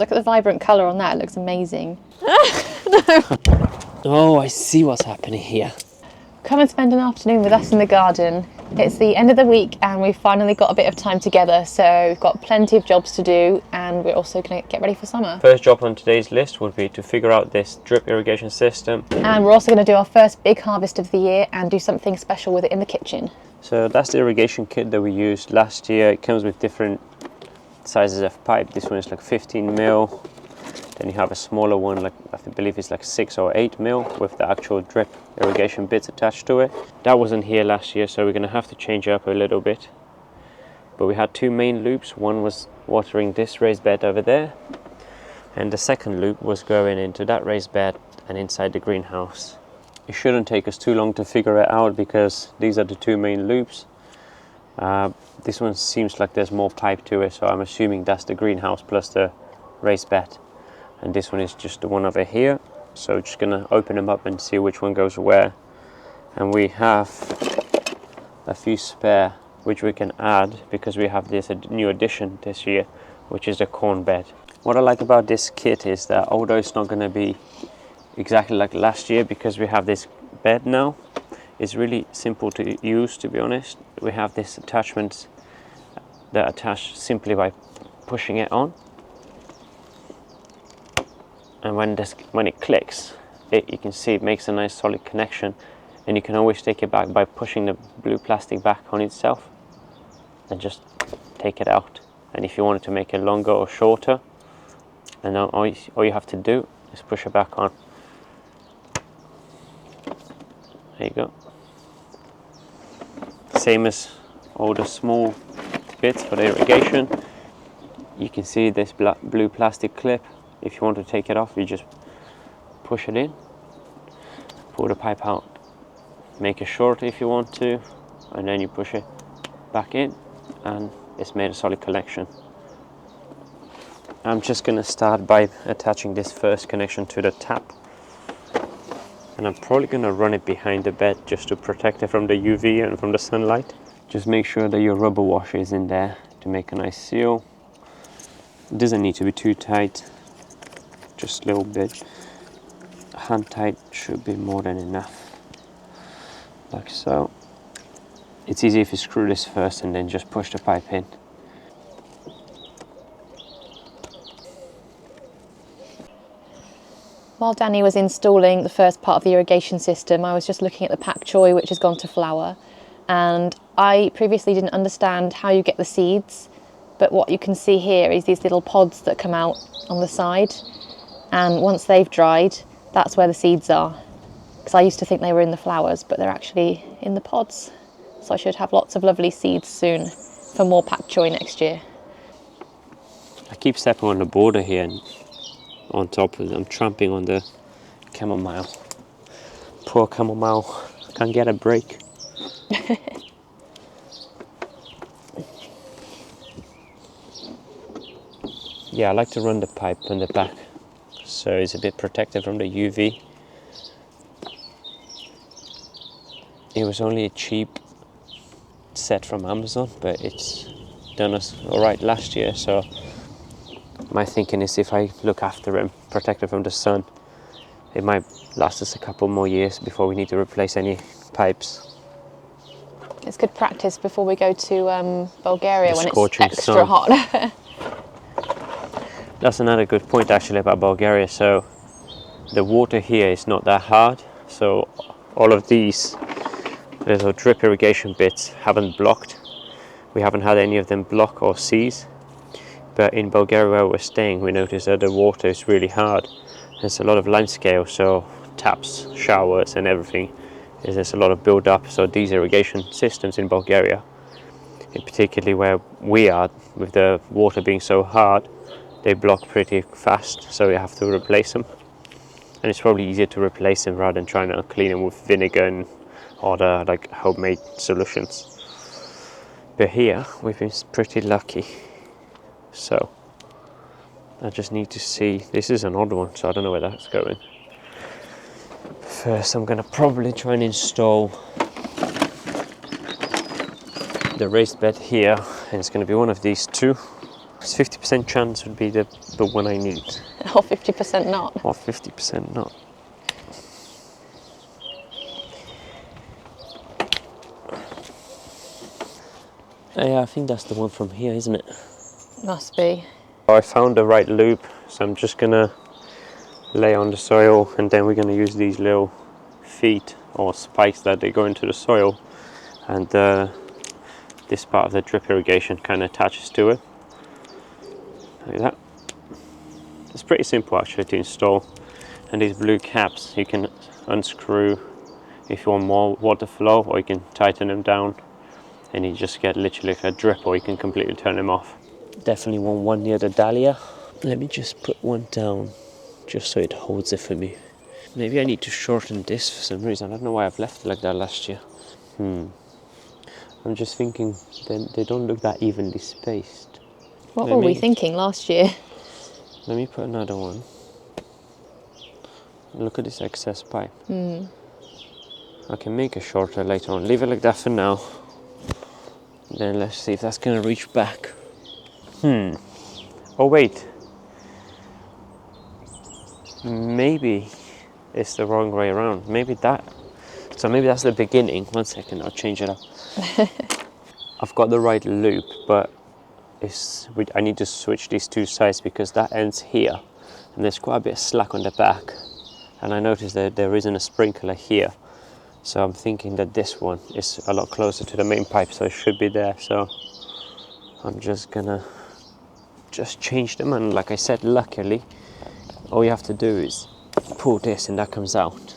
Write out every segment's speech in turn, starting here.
look at the vibrant colour on that, it looks amazing. Oh, I see what's happening here. Come and spend an afternoon with us in the garden. It's the end of the week and we've finally got a bit of time together, so we've got plenty of jobs to do and we're also going to get ready for summer. First job on today's list would be to figure out this drip irrigation system. And we're also going to do our first big harvest of the year and do something special with it in the kitchen. So that's the irrigation kit that we used last year. It comes with different sizes of pipe. This one is like 15 mil. Then you have a smaller one, like I believe it's like 6 or 8 mil with the actual drip irrigation bits attached to it. That wasn't here last year, so we're going to have to change it up a little bit. But we had two main loops. One was watering this raised bed over there, and the second loop was going into that raised bed and inside the greenhouse. It shouldn't take us too long to figure it out because these are the two main loops. This one seems like there's more pipe to it, so I'm assuming that's the greenhouse plus the raised bed. And this one is just the one over here, so just gonna open them up and see which one goes where. And we have a few spare which we can add because we have this new addition this year, which is a corn bed. What I like about this kit is that although it's not going to be exactly like last year because we have this bed now, it's really simple to use, to be honest. We have this attachment that attach simply by pushing it on. And when it clicks, you can see it makes a nice solid connection, and you can always take it back by pushing the blue plastic back on itself and just take it out. And if you wanted to make it longer or shorter, and all you have to do is push it back on. There you go. Same as all the small bits for the irrigation. You can see this blue plastic clip. If you want to take it off, you just push it in, pull the pipe out, make it short if you want to, and then you push it back in and it's made a solid connection. I'm just going to start by attaching this first connection to the tap, and I'm probably going to run it behind the bed just to protect it from the UV and from the sunlight. Just make sure that your rubber washer is in there to make a nice seal. It doesn't need to be too tight, just a little bit. Hand tight should be more than enough, like so. It's easy if you screw this first and then just push the pipe in. While Danny was installing the first part of the irrigation system, I was just looking at the pak choi, which has gone to flower, and I previously didn't understand how you get the seeds, but what you can see here is these little pods that come out on the side, and once they've dried, that's where the seeds are, because I used to think they were in the flowers, but they're actually in the pods. So I should have lots of lovely seeds soon for more pak choi next year. I keep stepping on the border here and on top of them, tramping on the chamomile. Poor chamomile, can't get a break. Yeah, I like to run the pipe on the back so it's a bit protected from the UV. It was only a cheap set from Amazon, but it's done us alright last year, so my thinking is if I look after him, protect him from the sun, it might last us a couple more years before we need to replace any pipes. It's good practice before we go to Bulgaria when it's extra sun. hot. That's another good point actually about Bulgaria. So the water here is not that hard, so all of these little drip irrigation bits haven't blocked. We haven't had any of them block or seize. But in Bulgaria where we're staying, we noticed that the water is really hard. There's a lot of line scale, so taps, showers and everything. There's a lot of build up, so these irrigation systems in Bulgaria, and particularly where we are, with the water being so hard, they block pretty fast, so we have to replace them. And it's probably easier to replace them rather than trying to clean them with vinegar and other like homemade solutions. But here we've been pretty lucky. So I just need to see, this is an odd one, so I don't know where that's going. First I'm gonna probably try and install the raised bed here, and it's gonna be one of these two. It's 50% chance would be the one I need. Or 50% not. Or 50% not. Yeah, I think that's the one from here, isn't it? Must be. I found the right loop, so I'm just gonna lay on the soil, and then we're gonna use these little feet or spikes that they go into the soil, and this part of the drip irrigation kind of attaches to it, like that. It's pretty simple actually to install, and these blue caps you can unscrew if you want more water flow, or you can tighten them down and you just get literally like a drip, or you can completely turn them off. Definitely want one near the dahlia. Let me just put one down just so it holds it for me. Maybe I need to shorten this for some reason. I don't know why I've left it like that last year. I'm just thinking they don't look that evenly spaced. What were we thinking last year? Let me put another one. Look at this excess pipe. I can make it shorter later on. Leave it like that for now. Then let's see if that's gonna reach back. Oh wait. Maybe it's the wrong way around. Maybe that. So maybe that's the beginning. 1 second, I'll change it up. I've got the right loop, but I need to switch these two sides because that ends here, and there's quite a bit of slack on the back. And I noticed that there isn't a sprinkler here. So I'm thinking that this one is a lot closer to the main pipe, so it should be there. So I'm just gonna change them, and like I said, luckily all you have to do is pull this and that comes out.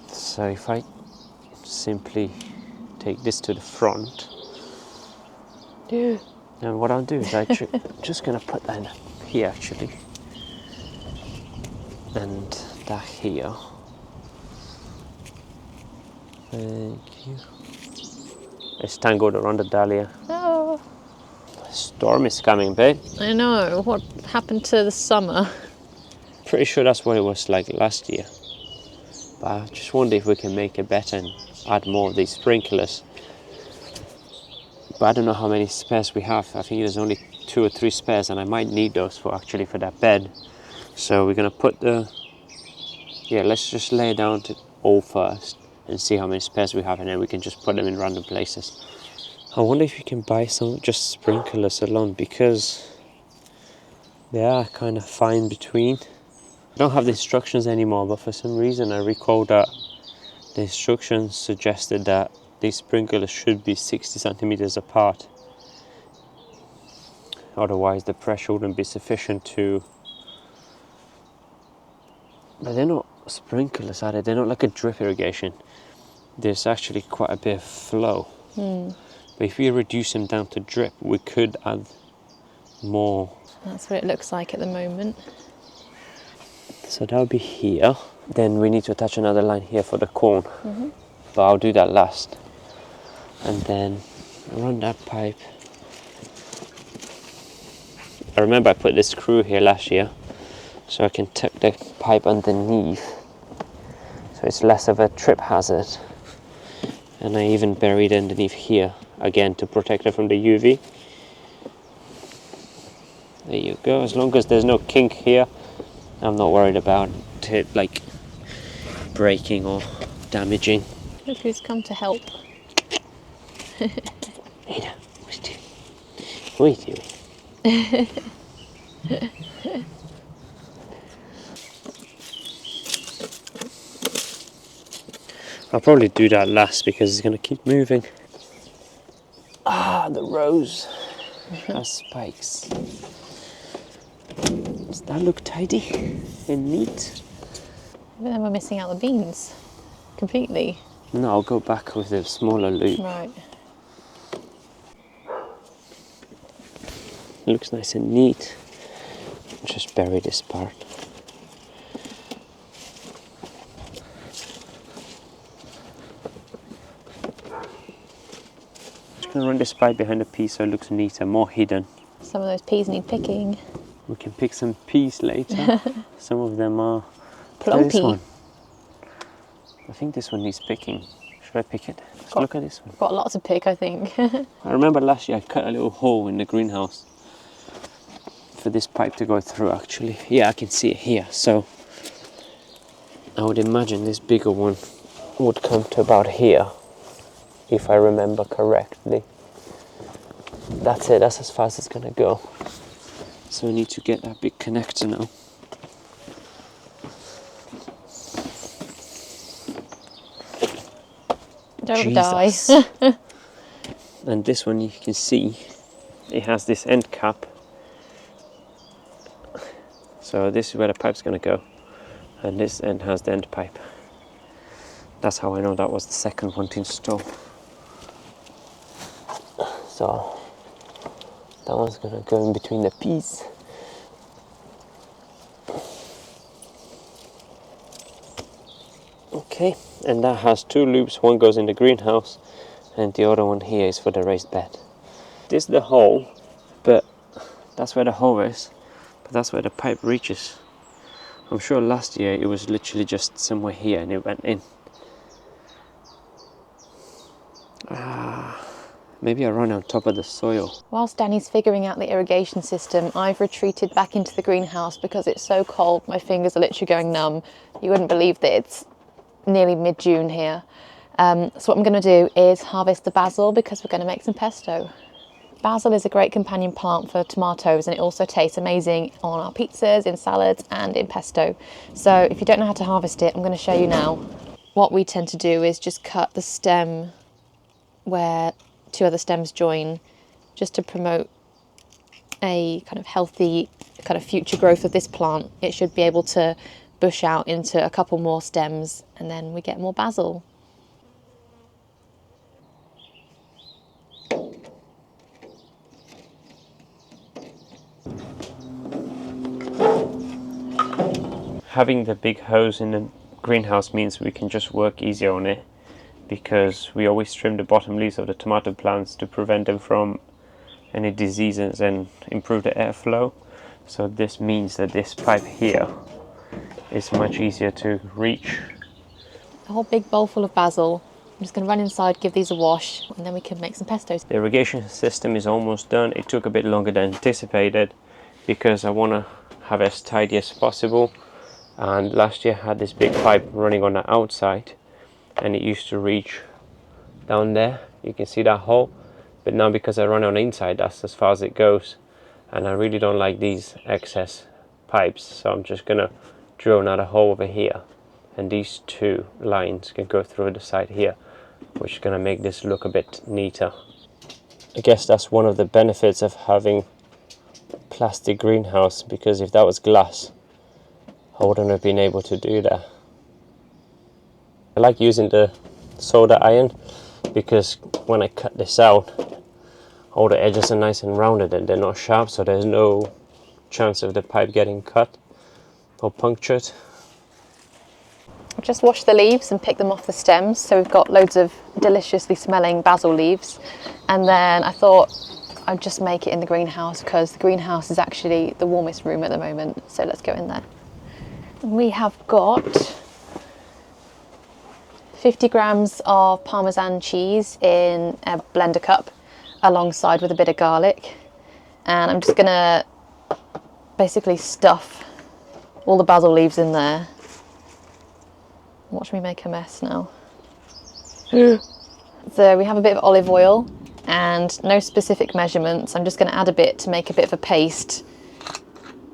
So if I simply take this to the front, and what I'll do is I'm just gonna put that in here actually, and that here. Thank you. It's tangled around the dahlia. Oh, The storm is coming, babe. I know. What happened to the summer? Pretty sure that's what it was like last year. But I just wonder if we can make it better and add more of these sprinklers. But I don't know how many spares we have. I think there's only 2 or 3 spares, and I might need those for that bed. So we're gonna put let's just lay it down to all first and see how many spares we have, and then we can just put them in random places. I wonder if you can buy some just sprinklers alone, because they are kind of fine between. I don't have the instructions anymore, but for some reason I recall that the instructions suggested that these sprinklers should be 60 centimeters apart. Otherwise the pressure wouldn't be sufficient to... But they're not sprinklers, are they? They're not like a drip irrigation. There's actually quite a bit of flow. But if we reduce them down to drip, we could add more. That's what it looks like at the moment. So that'll be here. Then we need to attach another line here for the corn. But I'll do that last. And then run that pipe. I remember I put this screw here last year, so I can tuck the pipe underneath, so it's less of a trip hazard. And I even buried underneath here, again to protect it from the UV. There you go. As long as there's no kink here, I'm not worried about it like breaking or damaging. Look who's come to help. Ada, what are you doing? I'll probably do that last because it's going to keep moving. Ah, the rows has spikes. Does that look tidy and neat? But then we're missing out the beans completely. No, I'll go back with a smaller loop. Right. It looks nice and neat. Just bury this part. Just gonna run this pipe behind the piece so it looks neater, more hidden. Some of those peas need picking. We can pick some peas later. Some of them are... Plumpy. This one. I think this one needs picking. Should I pick it? Let's look at this one. Got a lot to pick, I think. I remember last year I cut a little hole in the greenhouse for this pipe to go through actually. Yeah, I can see it here. So I would imagine this bigger one would come to about here, if I remember correctly. That's it, that's as far as it's gonna go. So I need to get that big connector now. Don't Jesus. die. And this one, you can see it has this end cap, so this is where the pipe's going to go, and this end has the end pipe. That's how I know that was the second one to install. So that one's going to go in between the peas. Okay, and that has two loops. One goes in the greenhouse and the other one here is for the raised bed. This is the hole, but that's where the hole is, but that's where the pipe reaches. I'm sure last year it was literally just somewhere here and it went in. Maybe I run on top of the soil. Whilst Danny's figuring out the irrigation system, I've retreated back into the greenhouse because it's so cold, my fingers are literally going numb. You wouldn't believe that it's nearly mid-June here. So what I'm going to do is harvest the basil because we're going to make some pesto. Basil is a great companion plant for tomatoes, and it also tastes amazing on our pizzas, in salads and in pesto. So if you don't know how to harvest it, I'm going to show you now. What we tend to do is just cut the stem where two other stems join, just to promote a kind of healthy kind of future growth of this plant. It should be able to bush out into a couple more stems and then we get more basil. Having the big hose in the greenhouse means we can just work easier on it, because we always trim the bottom leaves of the tomato plants to prevent them from any diseases and improve the airflow. So this means that this pipe here is much easier to reach. A whole big bowl full of basil. I'm just going to run inside, give these a wash, and then we can make some pesto. The irrigation system is almost done. It took a bit longer than anticipated because I want to have it as tidy as possible. And last year I had this big pipe running on the outside and it used to reach down there. You can see that hole, but now because I run on the inside, that's as far as it goes, and I really don't like these excess pipes, so I'm just gonna drill another hole over here, and these two lines can go through the side here, which is gonna make this look a bit neater. I guess that's one of the benefits of having plastic greenhouse, because if that was glass I wouldn't have been able to do that. I like using the soda iron because when I cut this out, all the edges are nice and rounded and they're not sharp, so there's no chance of the pipe getting cut or punctured. I've just washed the leaves and picked them off the stems, so we've got loads of deliciously smelling basil leaves. And then I thought I'd just make it in the greenhouse because the greenhouse is actually the warmest room at the moment, so let's go in there. We have got 50 grams of Parmesan cheese in a blender cup alongside with a bit of garlic, and I'm just gonna basically stuff all the basil leaves in there. Watch me make a mess now. So we have a bit of olive oil and no specific measurements. I'm just going to add a bit to make a bit of a paste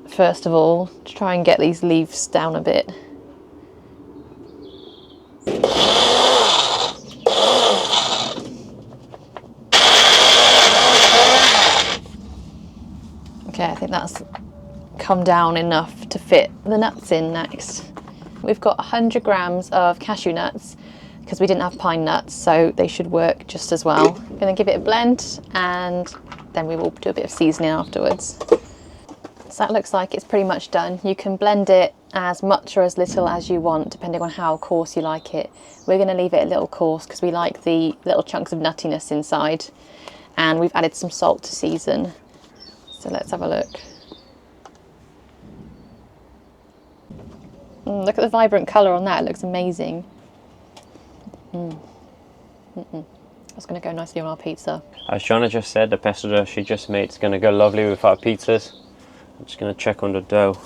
first of all, to try and get these leaves down a bit. Okay, I think that's come down enough to fit the nuts in next. We've got 100 grams of cashew nuts because we didn't have pine nuts, so they should work just as well. I'm going to give it a blend and then we will do a bit of seasoning afterwards. So that looks like it's pretty much done. You can blend it as much or as little as you want, depending on how coarse you like it. We're going to leave it a little coarse because we like the little chunks of nuttiness inside, and we've added some salt to season. So let's have a look. Look at the vibrant colour on that, it looks amazing. That's going to go nicely on our pizza. As Joanna just said, the pesto she just made is going to go lovely with our pizzas. I'm just going to check on the dough.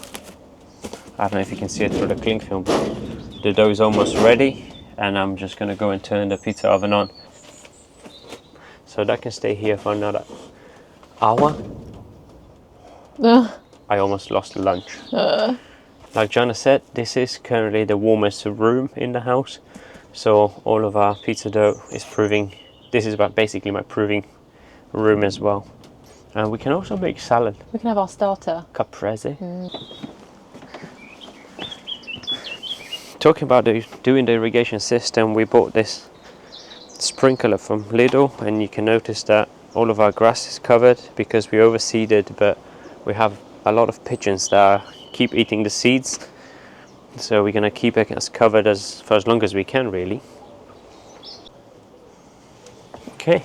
I don't know if you can see it through the cling film, but the dough is almost ready, and I'm just going to go and turn the pizza oven on. So that can stay here for another hour. I almost lost lunch. Like Jana said, this is currently the warmest room in the house. So all of our pizza dough is proving, this is about basically my proving room as well. And we can also make salad. We can have our starter. Caprese. Talking about doing the irrigation system, we bought this sprinkler from Lidl, and you can notice that all of our grass is covered because we overseeded, but we have a lot of pigeons that keep eating the seeds. So we're going to keep it as covered for as long as we can, really. Okay.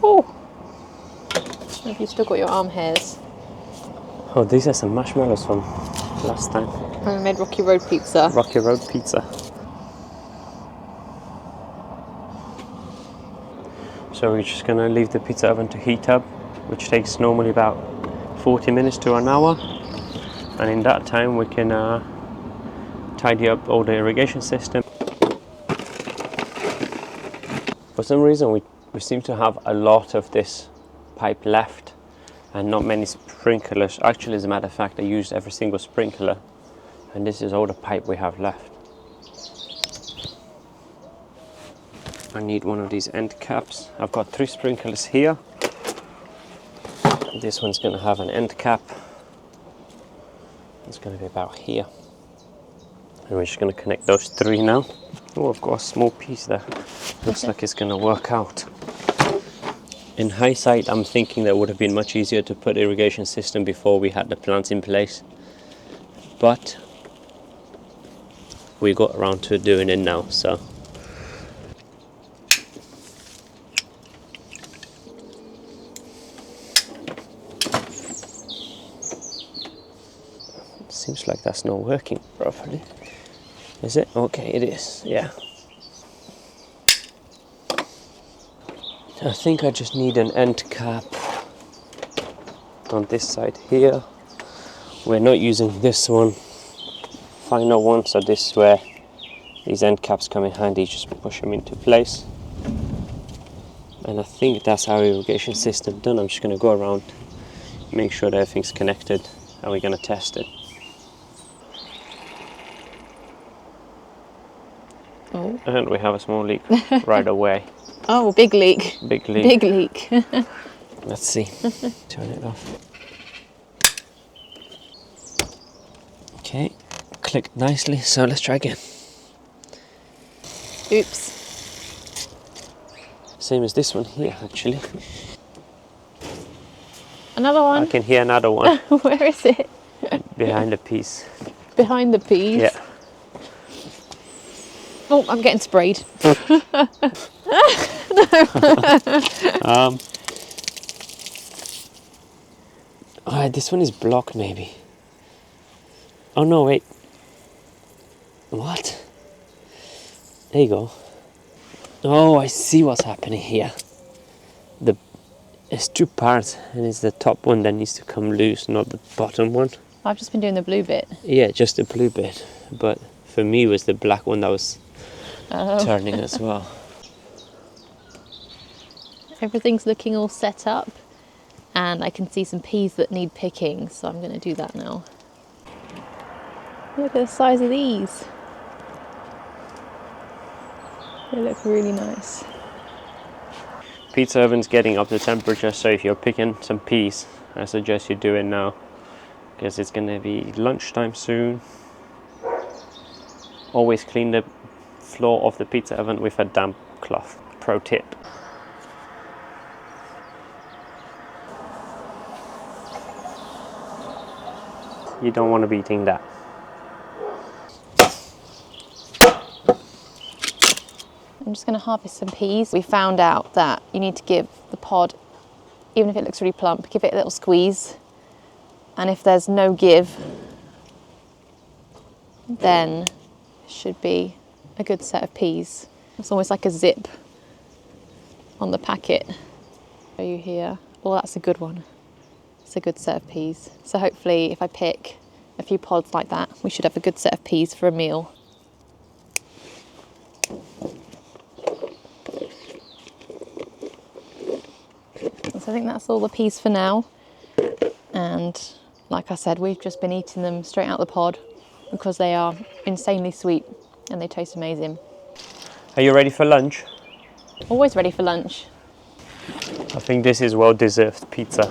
Oh, have you still got your arm hairs? Oh, these are some marshmallows from last time. And we made Rocky Road pizza. Rocky Road pizza. So we're just going to leave the pizza oven to heat up, which takes normally about 40 minutes to an hour. And in that time we can tidy up all the irrigation system. For some reason we seem to have a lot of this pipe left and not many sprinklers. Actually, as a matter of fact, I used every single sprinkler, and this is all the pipe we have left. I need one of these end caps. I've got 3 sprinklers here. This one's going to have an end cap. It's going to be about here. And we're just going to connect those 3 now. Oh, I've got a small piece there. Looks like it's going to work out. In hindsight, I'm thinking that it would have been much easier to put irrigation system before we had the plants in place. But we got around to doing it now, so. Seems like that's not working properly. Is it? Okay, it is, yeah. I think I just need an end cap on this side here. We're not using this one, final one, so this is where these end caps come in handy. Just push them into place. And I think that's our irrigation system done. I'm just going to go around, make sure that everything's connected, and we're going to test it. Oh. And we have a small leak right away. Oh, big leak. Big leak. Big leak. Let's see. Turn it off. Okay, clicked nicely, so let's try again. Oops. Same as this one here, actually. Another one? I can hear another one. Where is it? Behind the piece. Behind the peas? Yeah. Oh, I'm getting sprayed. Alright, this one is blocked maybe. Oh no, wait. What? There you go. Oh, I see what's happening here. It's 2 parts, and it's the top one that needs to come loose, not the bottom one. I've just been doing the blue bit. Yeah, just the blue bit. But for me, it was the black one that was turning as well. Everything's looking all set up, and I can see some peas that need picking, so I'm going to do that now. Look at the size of these. They look really nice. Pizza oven's getting up to temperature, so if you're picking some peas, I suggest you do it now, because it's going to be lunchtime soon. Always clean the floor of the pizza oven with a damp cloth. Pro tip. You don't want to be eating that. I'm just going to harvest some peas. We found out that you need to give the pod, even if it looks really plump, give it a little squeeze. And if there's no give, then it should be a good set of peas. It's almost like a zip on the packet. Show you here. Well, that's a good one. It's a good set of peas. So hopefully if I pick a few pods like that, we should have a good set of peas for a meal. So I think that's all the peas for now. And like I said, we've just been eating them straight out the pod because they are insanely sweet and they taste amazing. Are you ready for lunch? Always ready for lunch. I think this is well-deserved pizza.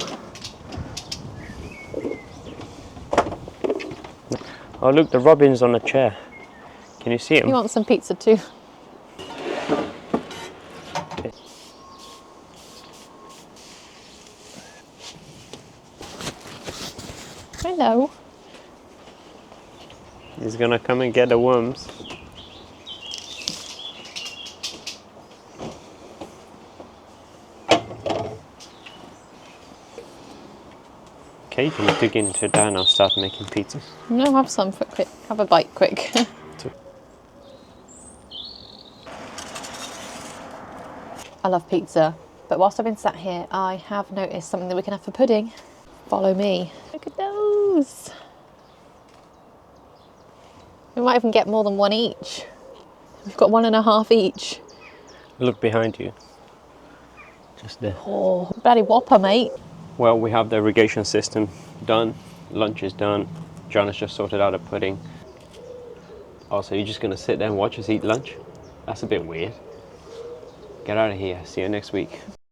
Oh look, the robin's on a chair. Can you see him? You want some pizza too? Hello. He's gonna come and get the worms. Okay, you can dig into that and I'll start making pizza. No, have some quick. Have a bite quick. I love pizza, but whilst I've been sat here, I have noticed something that we can have for pudding. Follow me. Look at those. We might even get more than one each. We've got 1.5 each. Look behind you. Just there. Oh, bloody whopper, mate. Well, we have the irrigation system done. Lunch is done. John has just sorted out a pudding. Also, you're just gonna sit there and watch us eat lunch? That's a bit weird. Get out of here. See you next week.